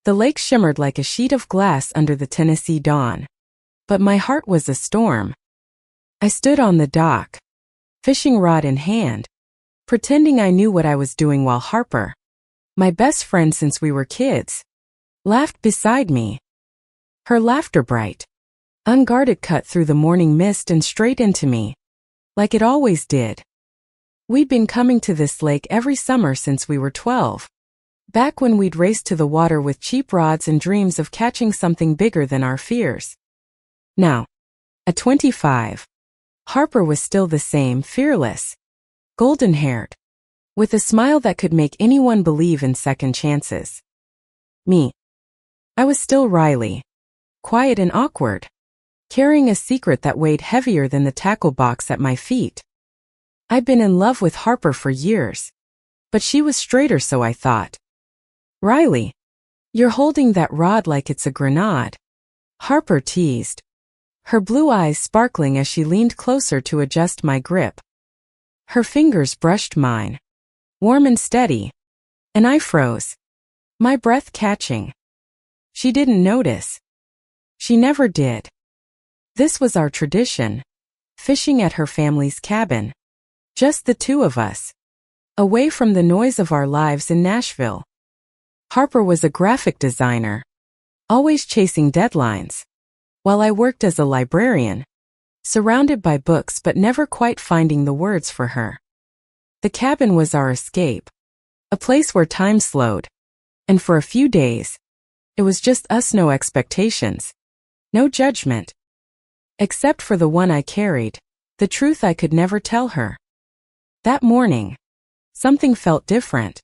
The lake shimmered like a sheet of glass under the Tennessee dawn. But my heart was a storm. I stood on the dock, fishing rod in hand, pretending I knew what I was doing while Harper, my best friend since we were kids, laughed beside me. Her laughter bright, unguarded, cut through the morning mist and straight into me, like it always did. We'd been coming to this lake every summer since we were 12. Back when we'd race to the water with cheap rods and dreams of catching something bigger than our fears. Now, at 25, Harper was still the same, fearless, golden-haired, with a smile that could make anyone believe in second chances. Me. I was still Riley, quiet and awkward, carrying a secret that weighed heavier than the tackle box at my feet. I'd been in love with Harper for years, but she was straighter, so I thought. Riley, you're holding that rod like it's a grenade, Harper teased, her blue eyes sparkling as she leaned closer to adjust my grip. Her fingers brushed mine, warm and steady, and I froze, my breath catching. She didn't notice. She never did. This was our tradition, fishing at her family's cabin, just the two of us, away from the noise of our lives in Nashville. Harper was a graphic designer, always chasing deadlines, while I worked as a librarian, surrounded by books but never quite finding the words for her. The cabin was our escape, a place where time slowed, and for a few days, it was just us, no expectations, no judgment. Except for the one I carried, the truth I could never tell her. That morning, something felt different.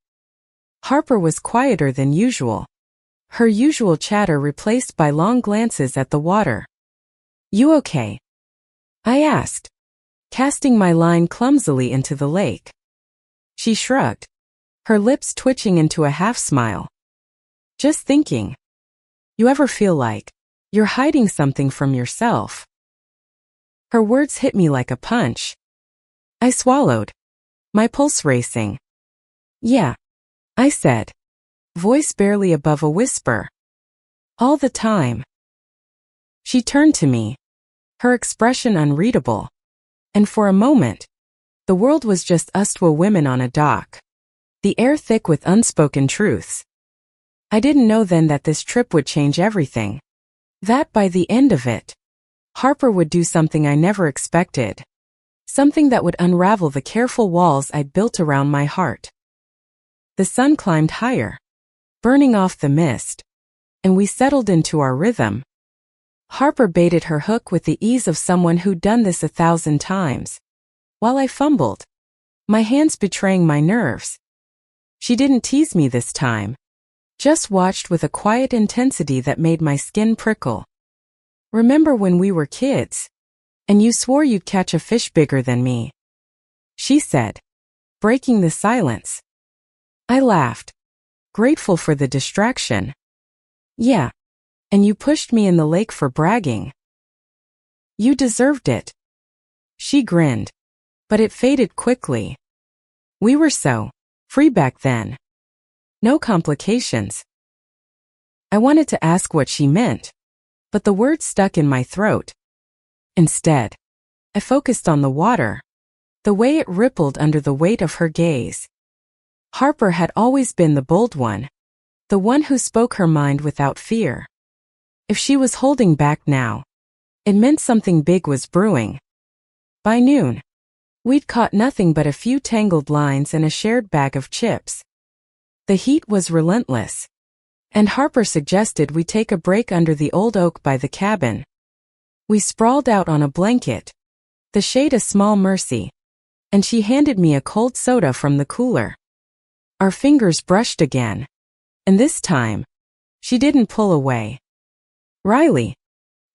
Harper was quieter than usual, her usual chatter replaced by long glances at the water. "You okay?" I asked, casting my line clumsily into the lake. She shrugged, her lips twitching into a half-smile. "Just thinking. You ever feel like you're hiding something from yourself?" Her words hit me like a punch. I swallowed, my pulse racing. "Yeah," I said, voice barely above a whisper. "All the time." She turned to me, her expression unreadable, and for a moment, the world was just us two women on a dock, the air thick with unspoken truths. I didn't know then that this trip would change everything, that by the end of it, Harper would do something I never expected, something that would unravel the careful walls I'd built around my heart. The sun climbed higher, burning off the mist, and we settled into our rhythm. Harper baited her hook with the ease of someone who'd done this 1,000 times, while I fumbled, my hands betraying my nerves. She didn't tease me this time, just watched with a quiet intensity that made my skin prickle. "Remember when we were kids, and you swore you'd catch a fish bigger than me?" she said, breaking the silence. I laughed, grateful for the distraction. "Yeah, and you pushed me in the lake for bragging." "You deserved it." She grinned, but it faded quickly. We were so free back then. No complications. I wanted to ask what she meant, but the words stuck in my throat. Instead, I focused on the water, the way it rippled under the weight of her gaze. Harper had always been the bold one, the one who spoke her mind without fear. If she was holding back now, it meant something big was brewing. By noon, we'd caught nothing but a few tangled lines and a shared bag of chips. The heat was relentless, and Harper suggested we take a break under the old oak by the cabin. We sprawled out on a blanket, the shade a small mercy, and she handed me a cold soda from the cooler. Our fingers brushed again, and this time, she didn't pull away. "Riley,"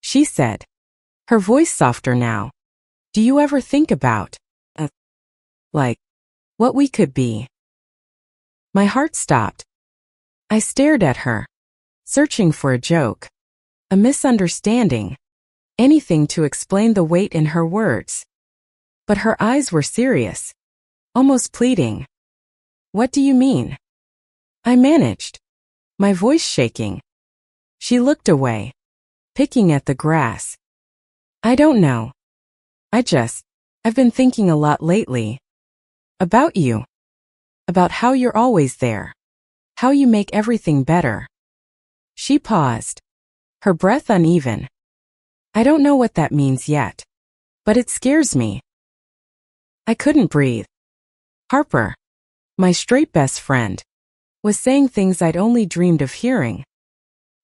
she said, her voice softer now, "do you ever think about, like, what we could be?" My heart stopped. I stared at her, searching for a joke, a misunderstanding, anything to explain the weight in her words. But her eyes were serious, almost pleading. "What do you mean?" I managed. my voice shaking. She looked away, picking at the grass. I don't know. I've been thinking a lot lately. About you. About how you're always there. How you make everything better. She paused, her breath uneven. I don't know what that means yet, but it scares me. I couldn't breathe. Harper, my straight best friend, was saying things I'd only dreamed of hearing.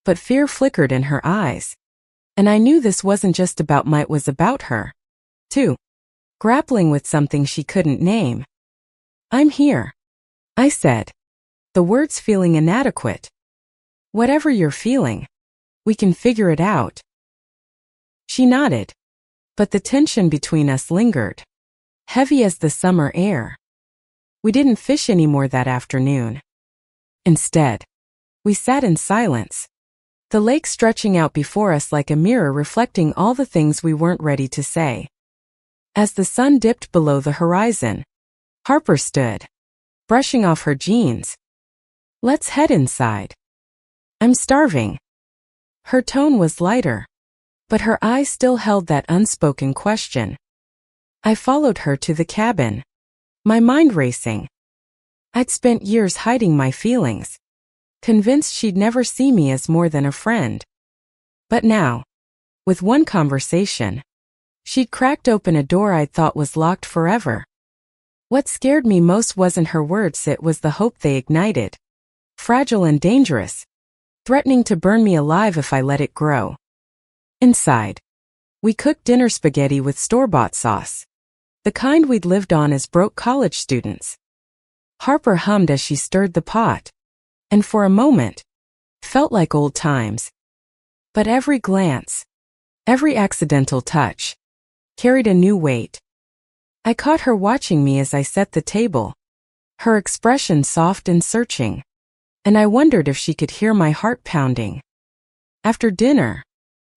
But fear flickered in her eyes, and I knew this wasn't just about me, it was about her, too, grappling with something she couldn't name. I'm here, I said, the words feeling inadequate. Whatever you're feeling, we can figure it out. She nodded, but the tension between us lingered, heavy as the summer air. We didn't fish anymore that afternoon. Instead, we sat in silence, the lake stretching out before us like a mirror reflecting all the things we weren't ready to say. As the sun dipped below the horizon, Harper stood, brushing off her jeans. Let's head inside. I'm starving. Her tone was lighter, but her eyes still held that unspoken question. I followed her to the cabin, my mind racing. I'd spent years hiding my feelings, convinced she'd never see me as more than a friend. But now, with one conversation, she'd cracked open a door I'd thought was locked forever. What scared me most wasn't her words, it was the hope they ignited. Fragile and dangerous, threatening to burn me alive if I let it grow. Inside, we cooked dinner spaghetti with store-bought sauce, the kind we'd lived on as broke college students. Harper hummed as she stirred the pot, and for a moment, felt like old times. But every glance, every accidental touch, carried a new weight. I caught her watching me as I set the table, her expression soft and searching, and I wondered if she could hear my heart pounding. After dinner,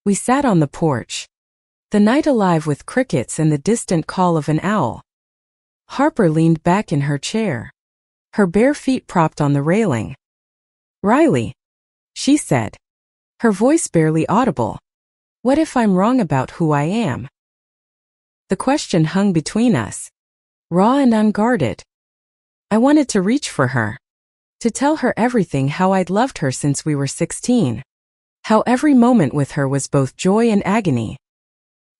we sat on the porch, the night alive with crickets and the distant call of an owl. Harper leaned back in her chair, her bare feet propped on the railing. Riley, she said, her voice barely audible. What if I'm wrong about who I am? The question hung between us, raw and unguarded. I wanted to reach for her, to tell her everything, how I'd loved her since we were 16, how every moment with her was both joy and agony.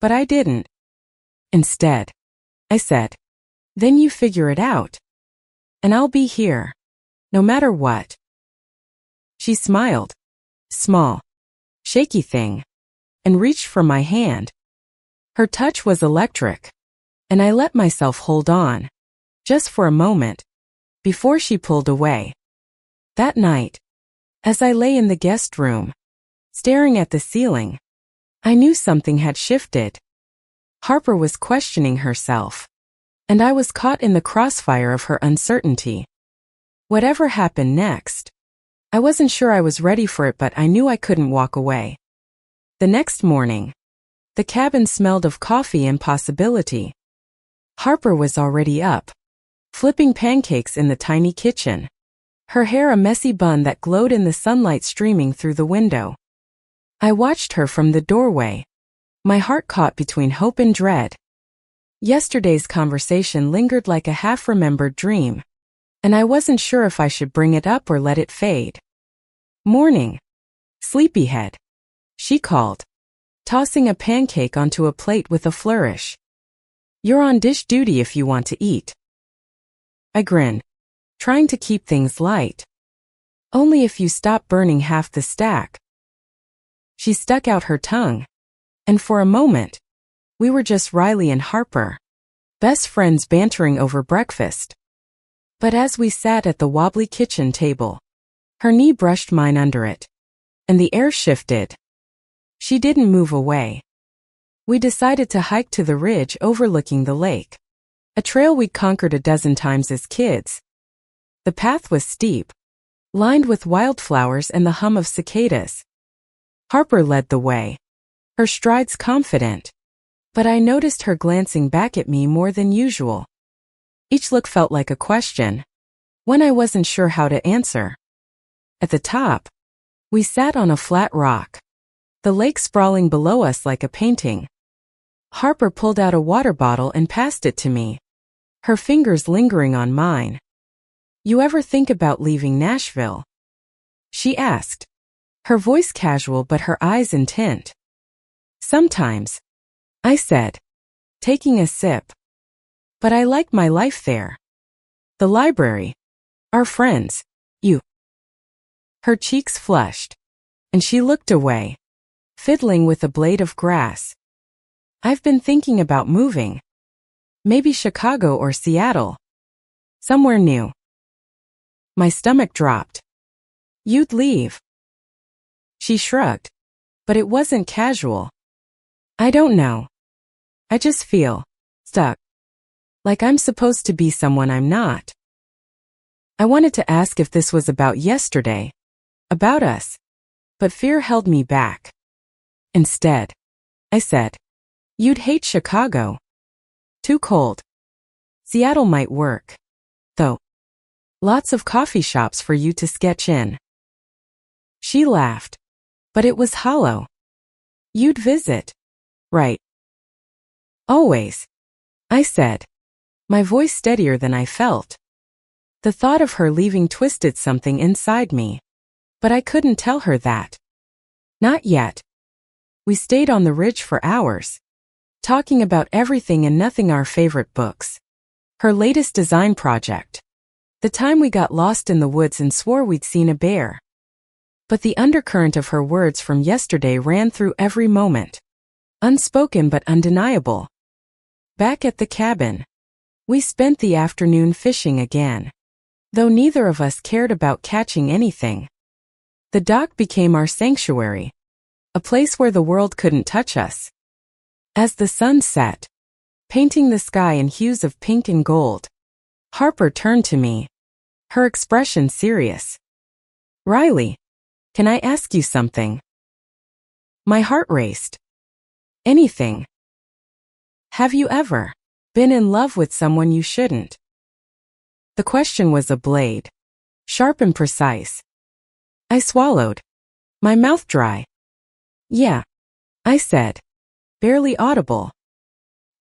But I didn't. Instead, I said, then you figure it out. And I'll be here, no matter what. She smiled, small, shaky thing, and reached for my hand. Her touch was electric, and I let myself hold on, just for a moment, before she pulled away. That night, as I lay in the guest room, staring at the ceiling, I knew something had shifted. Harper was questioning herself, and I was caught in the crossfire of her uncertainty. Whatever happened next, I wasn't sure I was ready for it, but I knew I couldn't walk away. The next morning, the cabin smelled of coffee and possibility. Harper was already up, flipping pancakes in the tiny kitchen, her hair a messy bun that glowed in the sunlight streaming through the window. I watched her from the doorway, my heart caught between hope and dread. Yesterday's conversation lingered like a half-remembered dream, and I wasn't sure if I should bring it up or let it fade. Morning, sleepyhead, she called, tossing a pancake onto a plate with a flourish. You're on dish duty if you want to eat. I grinned, trying to keep things light. Only if you stop burning half the stack. She stuck out her tongue, and for a moment, we were just Riley and Harper, best friends bantering over breakfast. But as we sat at the wobbly kitchen table, her knee brushed mine under it, and the air shifted. She didn't move away. We decided to hike to the ridge overlooking the lake, a trail we'd conquered a dozen times as kids. The path was steep, lined with wildflowers and the hum of cicadas. Harper led the way, her strides confident, but I noticed her glancing back at me more than usual. Each look felt like a question, one I wasn't sure how to answer. At the top, we sat on a flat rock, the lake sprawling below us like a painting. Harper pulled out a water bottle and passed it to me, her fingers lingering on mine. "You ever think about leaving Nashville?" she asked, her voice casual but her eyes intent. "Sometimes," I said, taking a sip. "But I like my life there. The library, our friends, you." Her cheeks flushed, and she looked away, fiddling with a blade of grass. "I've been thinking about moving. Maybe Chicago or Seattle. Somewhere new." My stomach dropped. "You'd leave?" She shrugged, but it wasn't casual. "I don't know. I just feel stuck. Like I'm supposed to be someone I'm not." I wanted to ask if this was about yesterday, about us, but fear held me back. Instead, I said, "You'd hate Chicago. Too cold. Seattle might work, though. Lots of coffee shops for you to sketch in." She laughed, but it was hollow. "You'd visit, right?" "Always," I said, my voice steadier than I felt. The thought of her leaving twisted something inside me, but I couldn't tell her that. Not yet. We stayed on the ridge for hours, talking about everything and nothing, our favorite books, her latest design project, the time we got lost in the woods and swore we'd seen a bear. But the undercurrent of her words from yesterday ran through every moment, unspoken but undeniable. Back at the cabin, we spent the afternoon fishing again, though neither of us cared about catching anything. The dock became our sanctuary, a place where the world couldn't touch us. As the sun set, painting the sky in hues of pink and gold, Harper turned to me, her expression serious. "Riley, can I ask you something?" My heart raced. "Anything." "Have you ever been in love with someone you shouldn't?" The question was a blade, sharp and precise. I swallowed, my mouth dry. "Yeah," I said, barely audible.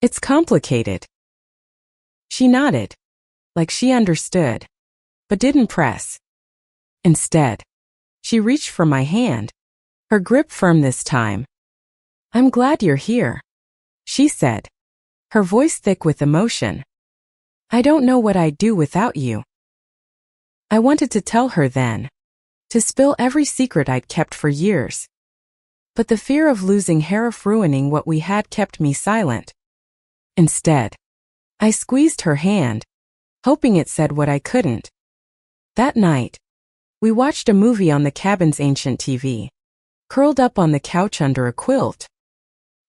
"It's complicated." She nodded, like she understood, but didn't press. Instead, she reached for my hand, her grip firm this time. "I'm glad you're here," she said, her voice thick with emotion. "I don't know what I'd do without you." I wanted to tell her then, to spill every secret I'd kept for years. But the fear of losing her, of ruining what we had, kept me silent. Instead, I squeezed her hand, hoping it said what I couldn't. That night, we watched a movie on the cabin's ancient TV, curled up on the couch under a quilt.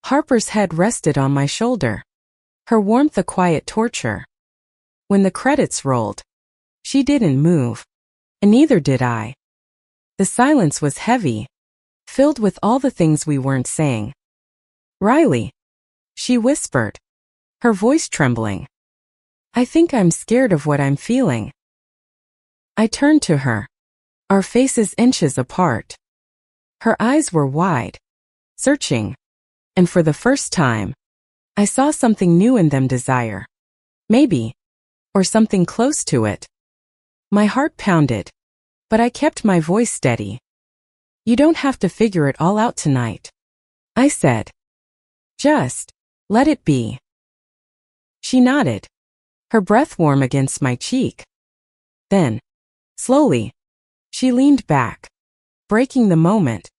Harper's head rested on my shoulder, her warmth a quiet torture. When the credits rolled, she didn't move, and neither did I. The silence was heavy, filled with all the things we weren't saying. "Riley," she whispered, her voice trembling. "I think I'm scared of what I'm feeling." I turned to her, our faces inches apart. Her eyes were wide, searching, and for the first time, I saw something new in them, desire. Maybe, or something close to it. My heart pounded, but I kept my voice steady. "You don't have to figure it all out tonight," I said. "Just let it be." She nodded, her breath warm against my cheek. Then, slowly, she leaned back, breaking the moment.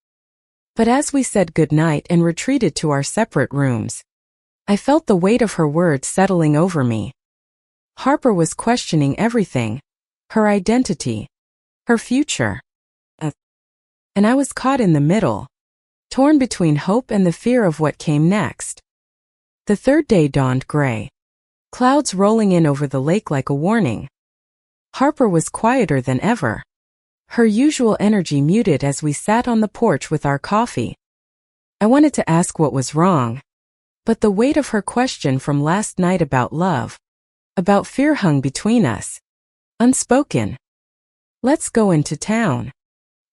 But as we said goodnight and retreated to our separate rooms, I felt the weight of her words settling over me. Harper was questioning everything, her identity, her future. And I was caught in the middle, torn between hope and the fear of what came next. The third day dawned gray, clouds rolling in over the lake like a warning. Harper was quieter than ever, her usual energy muted as we sat on the porch with our coffee. I wanted to ask what was wrong, but the weight of her question from last night about love, about fear hung between us, unspoken. "Let's go into town,"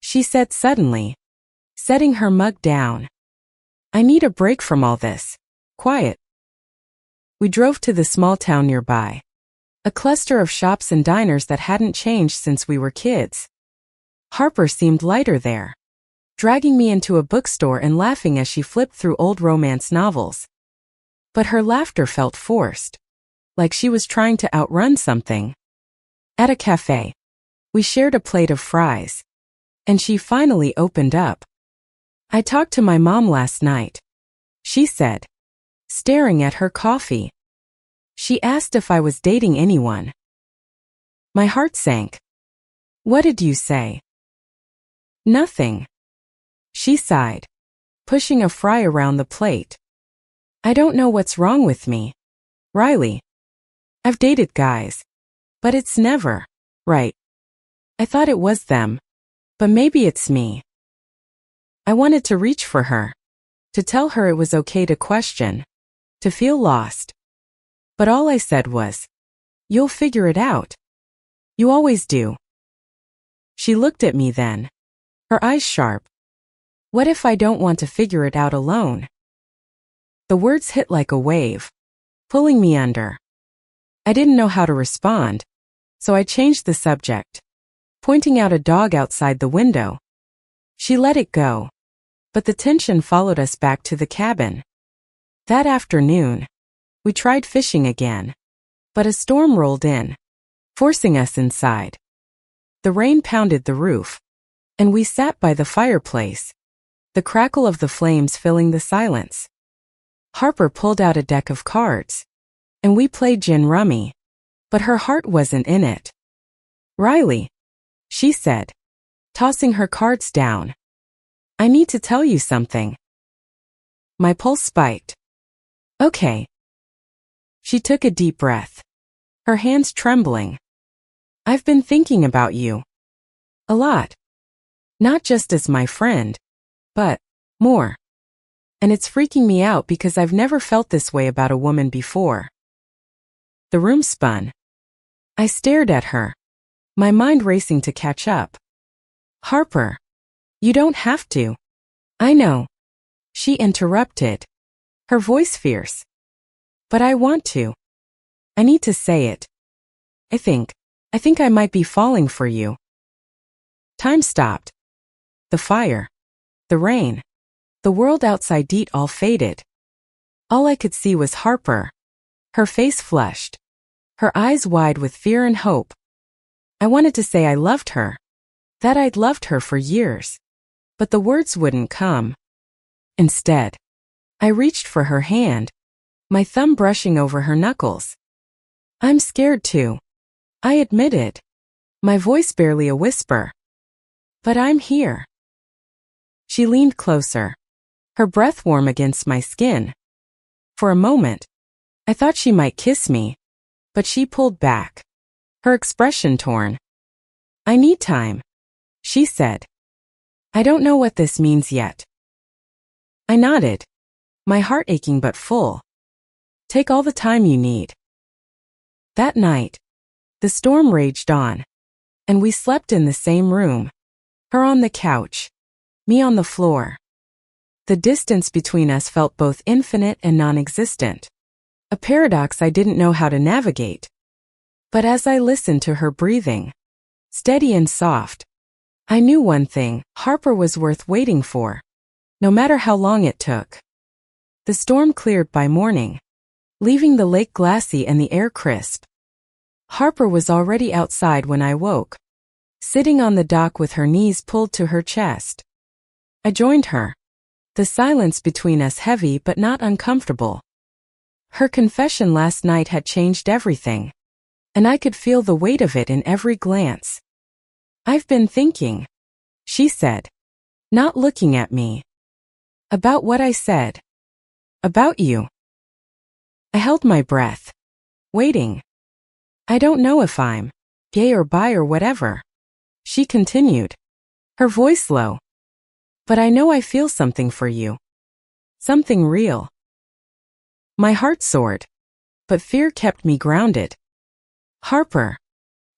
she said suddenly, setting her mug down. I need a break from all this. Quiet. We drove to the small town nearby. A cluster of shops and diners that hadn't changed since we were kids. Harper seemed lighter there, dragging me into a bookstore and laughing as she flipped through old romance novels. But her laughter felt forced, like she was trying to outrun something. At a cafe, we shared a plate of fries, and she finally opened up. I talked to my mom last night, she said, staring at her coffee. She asked if I was dating anyone. My heart sank. What did you say? Nothing. She sighed, pushing a fry around the plate. I don't know what's wrong with me, Riley. I've dated guys, but it's never right. I thought it was them, but maybe it's me. I wanted to reach for her, to tell her it was okay to question, to feel lost. But all I said was, you'll figure it out. You always do. She looked at me then, her eyes sharp. What if I don't want to figure it out alone? The words hit like a wave, pulling me under. I didn't know how to respond, so I changed the subject, pointing out a dog outside the window. She let it go, but the tension followed us back to the cabin. That afternoon, we tried fishing again, but a storm rolled in, forcing us inside. The rain pounded the roof, and we sat by the fireplace, the crackle of the flames filling the silence. Harper pulled out a deck of cards, and we played gin rummy, but her heart wasn't in it. Riley, she said, tossing her cards down. I need to tell you something. My pulse spiked. Okay. She took a deep breath, her hands trembling. I've been thinking about you. A lot. Not just as my friend, but more. And it's freaking me out because I've never felt this way about a woman before. The room spun. I stared at her, my mind racing to catch up. Harper, you don't have to. I know. She interrupted, her voice fierce. But I want to. I need to say it. I think I might be falling for you. Time stopped. The fire, the rain, the world outside it all faded. All I could see was Harper, her face flushed, her eyes wide with fear and hope. I wanted to say I loved her, that I'd loved her for years, but the words wouldn't come. Instead, I reached for her hand, my thumb brushing over her knuckles. I'm scared too, I admitted, my voice barely a whisper. But I'm here. She leaned closer, her breath warm against my skin. For a moment, I thought she might kiss me, but she pulled back, her expression torn. I need time, she said. I don't know what this means yet. I nodded, my heart aching but full. Take all the time you need. That night, the storm raged on, and we slept in the same room, her on the couch, me on the floor. The distance between us felt both infinite and non-existent, a paradox I didn't know how to navigate. But as I listened to her breathing, steady and soft, I knew one thing: Harper was worth waiting for, no matter how long it took. The storm cleared by morning, leaving the lake glassy and the air crisp. Harper was already outside when I woke, sitting on the dock with her knees pulled to her chest. I joined her, the silence between us heavy but not uncomfortable. Her confession last night had changed everything, and I could feel the weight of it in every glance. I've been thinking, she said, not looking at me. About what I said. About you. I held my breath, waiting. I don't know if I'm gay or bi or whatever, she continued, her voice low. But I know I feel something for you. Something real. My heart soared, but fear kept me grounded. Harper,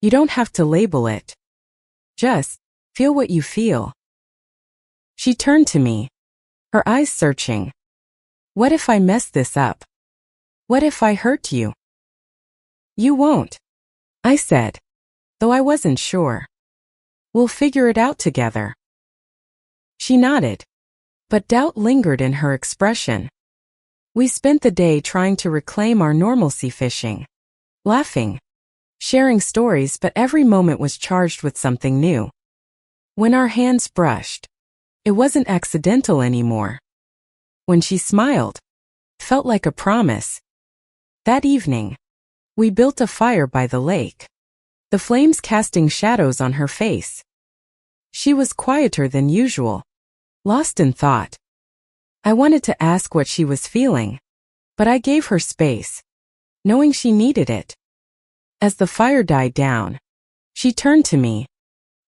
you don't have to label it. Just feel what you feel. She turned to me, her eyes searching. What if I mess this up? What if I hurt you? You won't, I said, though I wasn't sure. We'll figure it out together. She nodded, but doubt lingered in her expression. We spent the day trying to reclaim our normalcy, fishing, laughing, sharing stories, but every moment was charged with something new. When our hands brushed, it wasn't accidental anymore. When she smiled, it felt like a promise. That evening, we built a fire by the lake, the flames casting shadows on her face. She was quieter than usual, lost in thought. I wanted to ask what she was feeling, but I gave her space, knowing she needed it. As the fire died down, she turned to me,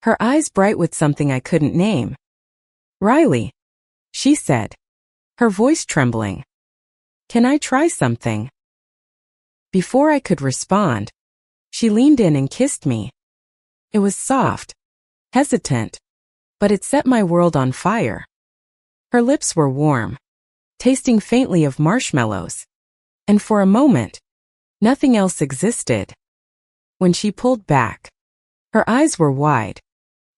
her eyes bright with something I couldn't name. Riley, she said, her voice trembling. Can I try something? Before I could respond, she leaned in and kissed me. It was soft, hesitant, but it set my world on fire. Her lips were warm, tasting faintly of marshmallows, and for a moment, nothing else existed. When she pulled back, her eyes were wide,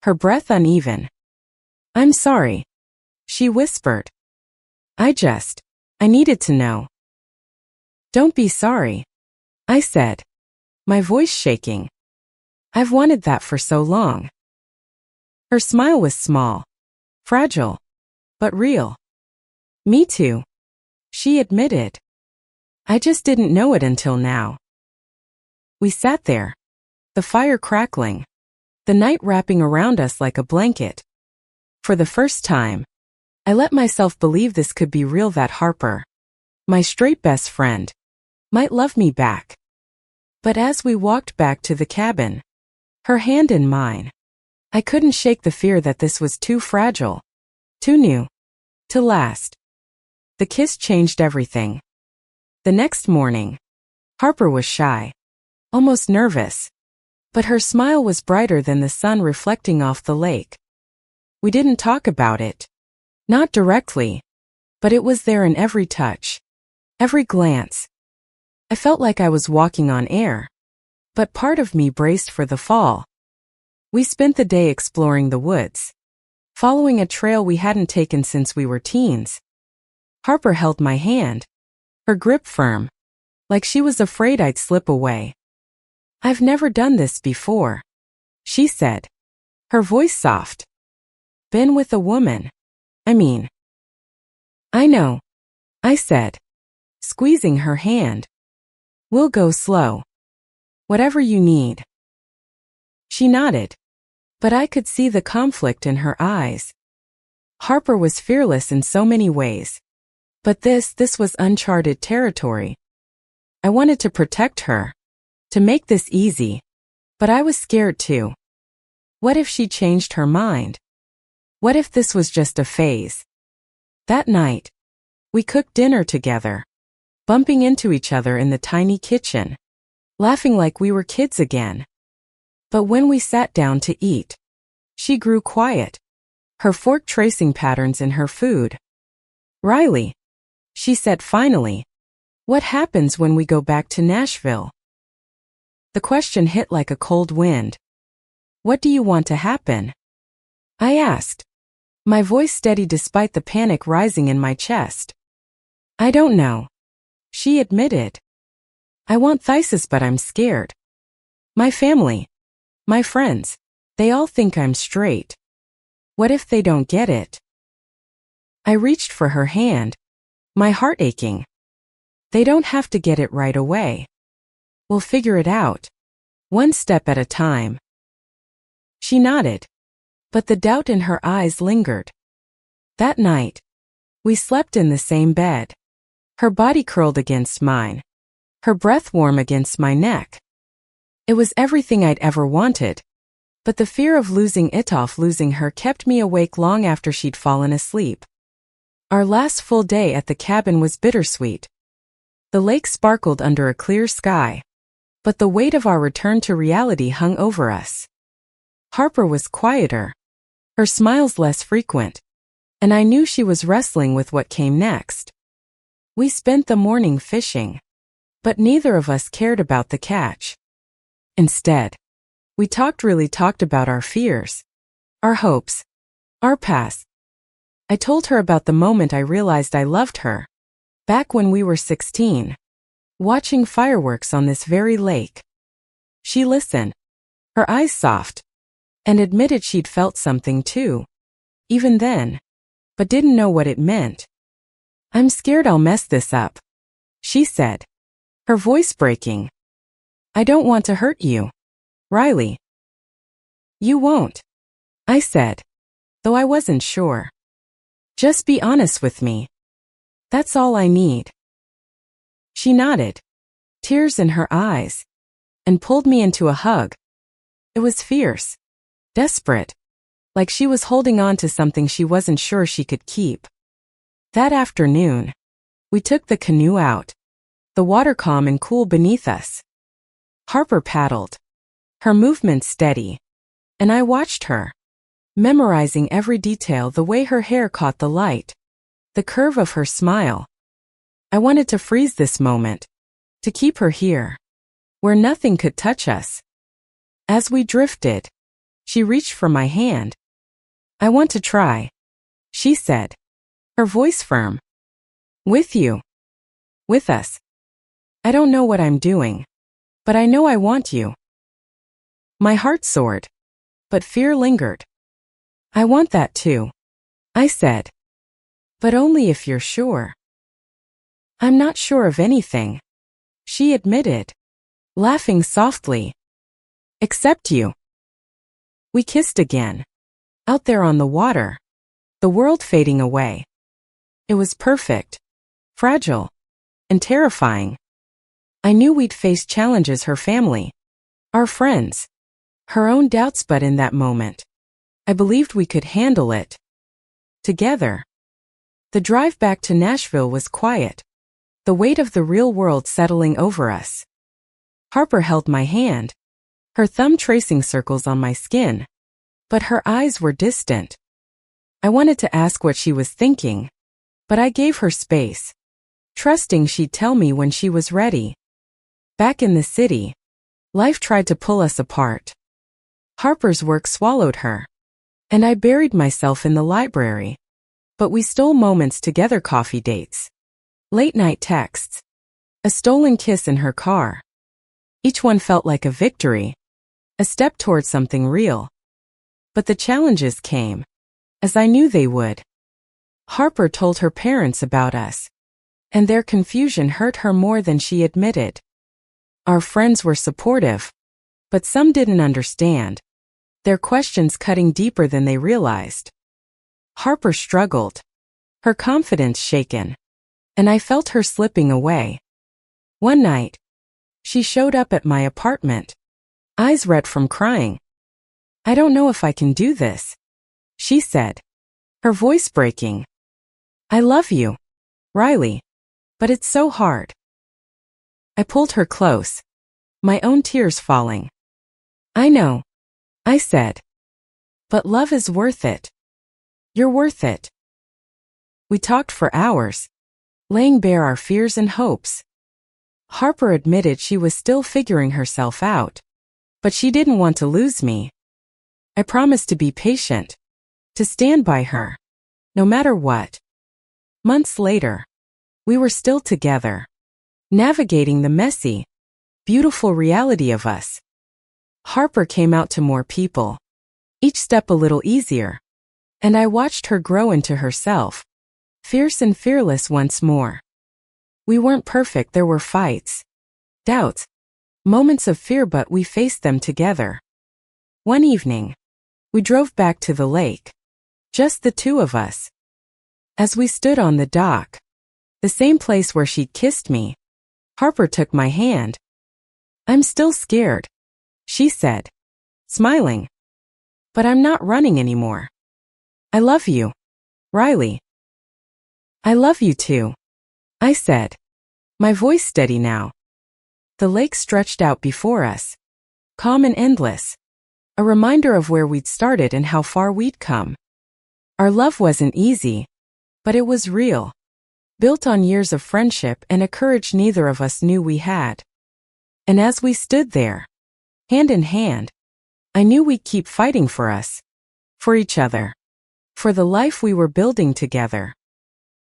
her breath uneven. I'm sorry, she whispered. I needed to know. Don't be sorry, I said, my voice shaking. I've wanted that for so long. Her smile was small, fragile, but real. Me too, she admitted. I just didn't know it until now. We sat there, the fire crackling, the night wrapping around us like a blanket. For the first time, I let myself believe this could be real, that Harper, my straight best friend, might love me back. But as we walked back to the cabin, her hand in mine, I couldn't shake the fear that this was too fragile, too new, to last. The kiss changed everything. The next morning, Harper was shy, almost nervous, but her smile was brighter than the sun reflecting off the lake. We didn't talk about it. Not directly, but it was there in every touch, every glance. I felt like I was walking on air, but part of me braced for the fall. We spent the day exploring the woods, following a trail we hadn't taken since we were teens. Harper held my hand, her grip firm, like she was afraid I'd slip away. I've never done this before, she said, her voice soft. Been with a woman. I know, I said, squeezing her hand. We'll go slow. Whatever you need. She nodded, but I could see the conflict in her eyes. Harper was fearless in so many ways, but this was uncharted territory. I wanted to protect her, to make this easy, but I was scared too. What if she changed her mind? What if this was just a phase? That night, we cooked dinner together, bumping into each other in the tiny kitchen, laughing like we were kids again. But when we sat down to eat, she grew quiet, her fork tracing patterns in her food. Riley, she said finally, what happens when we go back to Nashville? The question hit like a cold wind. What do you want to happen? I asked, my voice steady despite the panic rising in my chest. I don't know, she admitted. I want thesis, but I'm scared. My family, my friends, they all think I'm straight. What if they don't get it? I reached for her hand, my heart aching. They don't have to get it right away. We'll figure it out, one step at a time. She nodded, but the doubt in her eyes lingered. That night, we slept in the same bed. Her body curled against mine, her breath warm against my neck. It was everything I'd ever wanted, but the fear of losing her kept me awake long after she'd fallen asleep. Our last full day at the cabin was bittersweet. The lake sparkled under a clear sky, but the weight of our return to reality hung over us. Harper was quieter, her smiles less frequent, and I knew she was wrestling with what came next. We spent the morning fishing, but neither of us cared about the catch. Instead, we really talked about our fears, our hopes, our past. I told her about the moment I realized I loved her, back when we were 16, watching fireworks on this very lake. She listened, her eyes soft, and admitted she'd felt something too, even then, but didn't know what it meant. "I'm scared I'll mess this up," she said, her voice breaking. "I don't want to hurt you, Riley." "You won't," I said, though I wasn't sure. "Just be honest with me. That's all I need." She nodded, tears in her eyes, and pulled me into a hug. It was fierce, desperate, like she was holding on to something she wasn't sure she could keep. That afternoon, we took the canoe out, the water calm and cool beneath us. Harper paddled, her movements steady, and I watched her, memorizing every detail, the way her hair caught the light, the curve of her smile. I wanted to freeze this moment, to keep her here, where nothing could touch us. As we drifted, she reached for my hand. "I want to try," she said, her voice firm. "With you. With us. I don't know what I'm doing, but I know I want you." My heart soared, but fear lingered. "I want that too," I said, "but only if you're sure." "I'm not sure of anything," she admitted, laughing softly. "Except you." We kissed again, out there on the water, the world fading away. It was perfect, fragile, and terrifying. I knew we'd face challenges, her family, our friends, her own doubts, but in that moment, I believed we could handle it. Together. The drive back to Nashville was quiet, the weight of the real world settling over us. Harper held my hand, her thumb tracing circles on my skin, but her eyes were distant. I wanted to ask what she was thinking, but I gave her space, trusting she'd tell me when she was ready. Back in the city, life tried to pull us apart. Harper's work swallowed her, and I buried myself in the library. But we stole moments together, coffee dates, late-night texts, a stolen kiss in her car. Each one felt like a victory, a step toward something real. But the challenges came, as I knew they would. Harper told her parents about us, and their confusion hurt her more than she admitted. Our friends were supportive, but some didn't understand, their questions cutting deeper than they realized. Harper struggled, her confidence shaken, and I felt her slipping away. One night, she showed up at my apartment, eyes red from crying. "I don't know if I can do this," she said, her voice breaking. "I love you, Riley, but it's so hard." I pulled her close, my own tears falling. "I know," I said, "but love is worth it. You're worth it." We talked for hours, laying bare our fears and hopes. Harper admitted she was still figuring herself out, but she didn't want to lose me. I promised to be patient, to stand by her, no matter what. Months later, we were still together, navigating the messy, beautiful reality of us. Harper came out to more people, each step a little easier, and I watched her grow into herself, fierce and fearless once more. We weren't perfect, there were fights, doubts, moments of fear, but we faced them together. One evening, we drove back to the lake, just the two of us. As we stood on the dock, the same place where she'd kissed me, Harper took my hand. "I'm still scared," she said, smiling, "but I'm not running anymore. I love you, Riley." "I love you too," I said, my voice steady now. The lake stretched out before us, calm and endless, a reminder of where we'd started and how far we'd come. Our love wasn't easy, but it was real, built on years of friendship and a courage neither of us knew we had. And as we stood there, hand in hand, I knew we'd keep fighting for us, for each other, for the life we were building together.